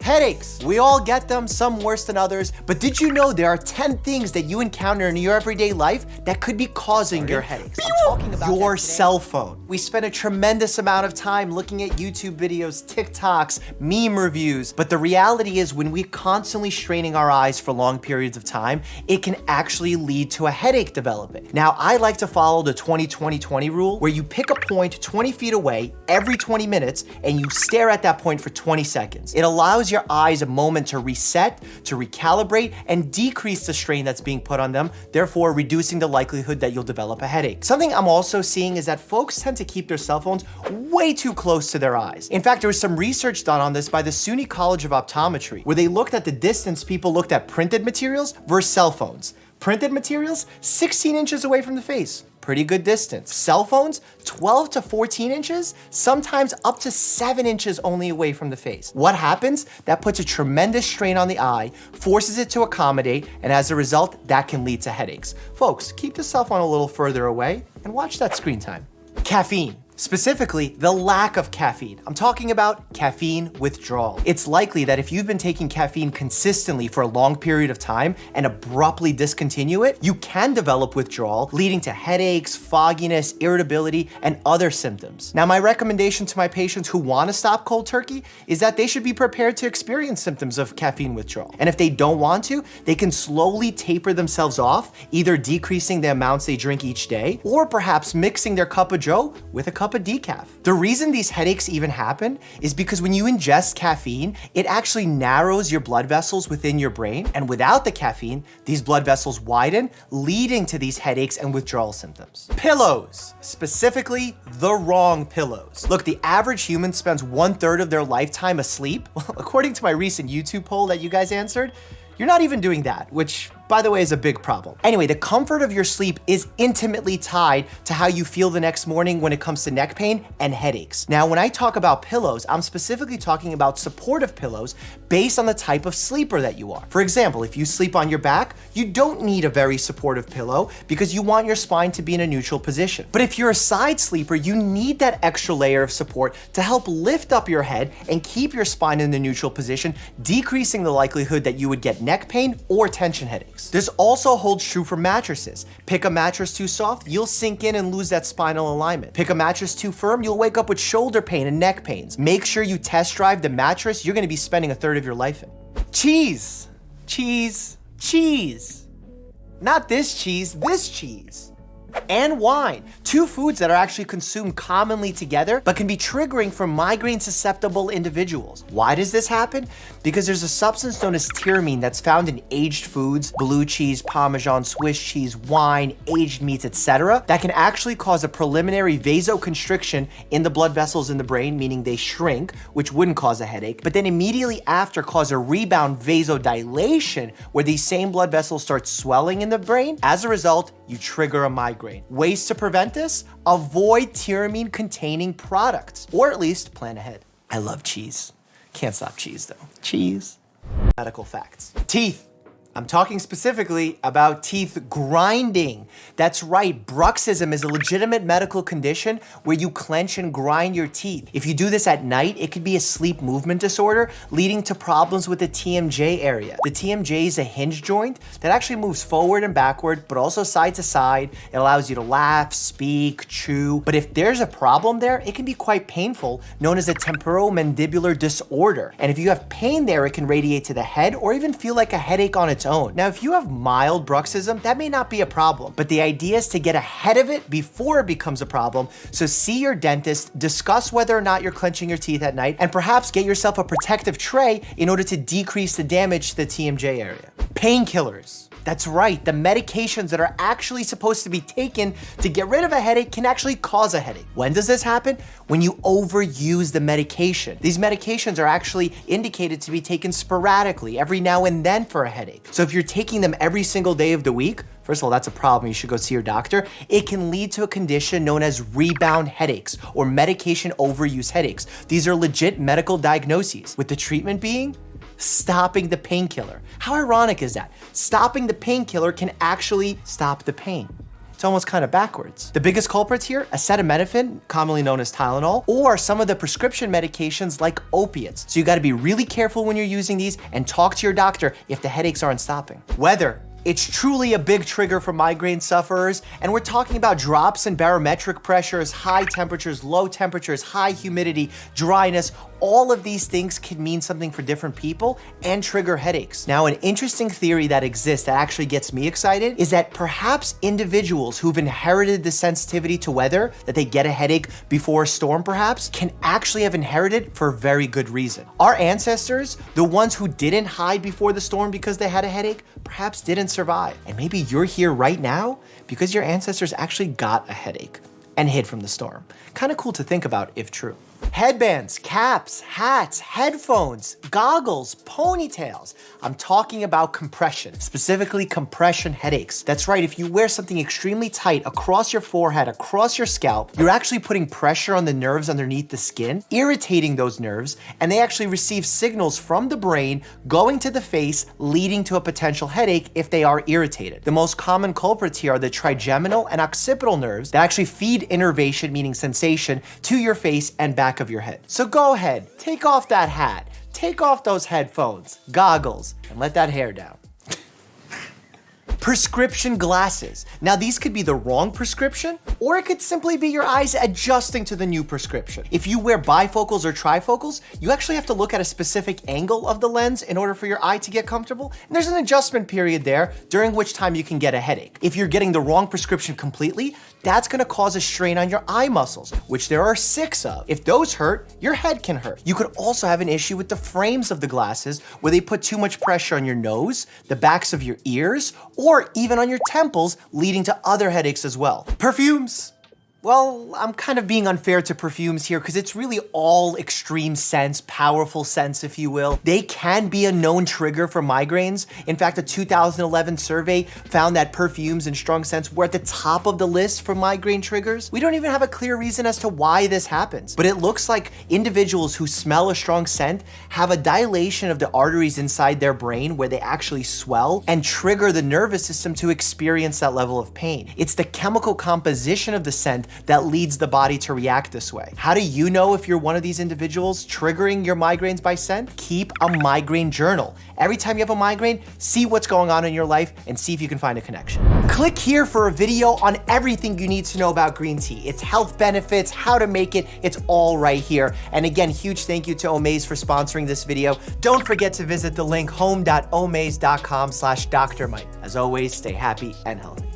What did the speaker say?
Headaches. We all get them, some worse than others, but did you know there are 10 things that you encounter in your everyday life that could be causing your headaches? I'm talking about your cell phone. We spend a tremendous amount of time looking at YouTube videos, TikToks, meme reviews, but the reality is when we're constantly straining our eyes for long periods of time, it can actually lead to a headache developing. Now, I like to follow the 20-20-20 rule, where you pick a point 20 feet away every 20 minutes and you stare at that point for 20 seconds. It allows your eyes a moment to reset, to recalibrate, and decrease the strain that's being put on them, therefore reducing the likelihood that you'll develop a headache. Something I'm also seeing is that folks tend to keep their cell phones way too close to their eyes. In fact, there was some research done on this by the SUNY College of Optometry, where they looked at the distance people looked at printed materials versus cell phones. Printed materials, 16 inches away from the face. Pretty good distance. Cell phones, 12 to 14 inches, sometimes up to 7 inches only away from the face. What happens? That puts a tremendous strain on the eye, forces it to accommodate, and as a result, that can lead to headaches. Folks, keep the cell phone a little further away and watch that screen time. Caffeine. Specifically, the lack of caffeine. I'm talking about caffeine withdrawal. It's likely that if you've been taking caffeine consistently for a long period of time and abruptly discontinue it, you can develop withdrawal, leading to headaches, fogginess, irritability, and other symptoms. Now, my recommendation to my patients who want to stop cold turkey is that they should be prepared to experience symptoms of caffeine withdrawal. And if they don't want to, they can slowly taper themselves off, either decreasing the amounts they drink each day, or perhaps mixing their cup of joe with a cup of decaf. The reason these headaches even happen is because when you ingest caffeine, it actually narrows your blood vessels within your brain, and without the caffeine, these blood vessels widen, leading to these headaches and withdrawal symptoms. Pillows, specifically the wrong pillows. Look, the average human spends 1/3 of their lifetime asleep. Well, according to my recent YouTube poll that you guys answered, you're not even doing that, which, by the way, is a big problem. Anyway, the comfort of your sleep is intimately tied to how you feel the next morning when it comes to neck pain and headaches. Now, when I talk about pillows, I'm specifically talking about supportive pillows based on the type of sleeper that you are. For example, if you sleep on your back, you don't need a very supportive pillow because you want your spine to be in a neutral position. But if you're a side sleeper, you need that extra layer of support to help lift up your head and keep your spine in the neutral position, decreasing the likelihood that you would get neck pain or tension headaches. This also holds true for mattresses. Pick a mattress too soft, you'll sink in and lose that spinal alignment. Pick a mattress too firm, you'll wake up with shoulder pain and neck pains. Make sure you test drive the mattress you're gonna be spending 1/3 of your life in. Cheese. Cheese. Cheese. Not this cheese, this cheese. And wine. Two foods that are actually consumed commonly together, but can be triggering for migraine-susceptible individuals. Why does this happen? Because there's a substance known as tyramine that's found in aged foods, blue cheese, Parmesan, Swiss cheese, wine, aged meats, etc., that can actually cause a preliminary vasoconstriction in the blood vessels in the brain, meaning they shrink, which wouldn't cause a headache, but then immediately after cause a rebound vasodilation, where these same blood vessels start swelling in the brain. As a result, you trigger a migraine. Ways to prevent this? Avoid tyramine-containing products, or at least plan ahead. I love cheese. Can't stop cheese though. Cheese. Medical facts. Teeth. I'm talking specifically about teeth grinding. That's right, bruxism is a legitimate medical condition where you clench and grind your teeth. If you do this at night, it could be a sleep movement disorder leading to problems with the TMJ area. The TMJ is a hinge joint that actually moves forward and backward, but also side to side. It allows you to laugh, speak, chew. But if there's a problem there, it can be quite painful, known as a temporomandibular disorder. And if you have pain there, it can radiate to the head or even feel like a headache on its own. Now, if you have mild bruxism, that may not be a problem, but the idea is to get ahead of it before it becomes a problem. So see your dentist, discuss whether or not you're clenching your teeth at night, and perhaps get yourself a protective tray in order to decrease the damage to the TMJ area. Painkillers. That's right, the medications that are actually supposed to be taken to get rid of a headache can actually cause a headache. When does this happen? When you overuse the medication. These medications are actually indicated to be taken sporadically, every now and then for a headache. So if you're taking them every single day of the week, first of all, that's a problem. You should go see your doctor. It can lead to a condition known as rebound headaches or medication overuse headaches. These are legit medical diagnoses, with the treatment being stopping the painkiller. How ironic is that? Stopping the painkiller can actually stop the pain. It's almost kind of backwards. The biggest culprits here, acetaminophen, commonly known as Tylenol, or some of the prescription medications like opiates. So you gotta be really careful when you're using these and talk to your doctor if the headaches aren't stopping. Weather. It's truly a big trigger for migraine sufferers, and we're talking about drops in barometric pressures, high temperatures, low temperatures, high humidity, dryness. All of these things can mean something for different people and trigger headaches. Now, an interesting theory that exists that actually gets me excited is that perhaps individuals who've inherited the sensitivity to weather, that they get a headache before a storm perhaps, can actually have inherited for very good reason. Our ancestors, the ones who didn't hide before the storm because they had a headache, perhaps didn't survive. And maybe you're here right now because your ancestors actually got a headache and hid from the storm. Kind of cool to think about if true. Headbands, caps, hats, headphones, goggles, ponytails. I'm talking about compression, specifically compression headaches. That's right, if you wear something extremely tight across your forehead, across your scalp, you're actually putting pressure on the nerves underneath the skin, irritating those nerves, and they actually receive signals from the brain going to the face, leading to a potential headache if they are irritated. The most common culprits here are the trigeminal and occipital nerves that actually feed innervation, meaning sensation, to your face and back of your head. So go ahead, take off that hat, take off those headphones, goggles, and let that hair down. Prescription glasses. Now these could be the wrong prescription, or it could simply be your eyes adjusting to the new prescription. If you wear bifocals or trifocals, you actually have to look at a specific angle of the lens in order for your eye to get comfortable. And there's an adjustment period there during which time you can get a headache. If you're getting the wrong prescription completely, that's gonna cause a strain on your eye muscles, which there are 6 of. If those hurt, your head can hurt. You could also have an issue with the frames of the glasses where they put too much pressure on your nose, the backs of your ears, or even on your temples, leading to other headaches as well. Perfumes. Well, I'm kind of being unfair to perfumes here because it's really all extreme scents, powerful scents, if you will. They can be a known trigger for migraines. In fact, a 2011 survey found that perfumes and strong scents were at the top of the list for migraine triggers. We don't even have a clear reason as to why this happens, but it looks like individuals who smell a strong scent have a dilation of the arteries inside their brain where they actually swell and trigger the nervous system to experience that level of pain. It's the chemical composition of the scent that leads the body to react this way. How do you know if you're one of these individuals triggering your migraines by scent? Keep a migraine journal. Every time you have a migraine, see what's going on in your life and see if you can find a connection. Click here for a video on everything you need to know about green tea. Its health benefits, how to make it, it's all right here. And again, huge thank you to Omaze for sponsoring this video. Don't forget to visit the link home.omaze.com/Dr. Mike. As always, stay happy and healthy.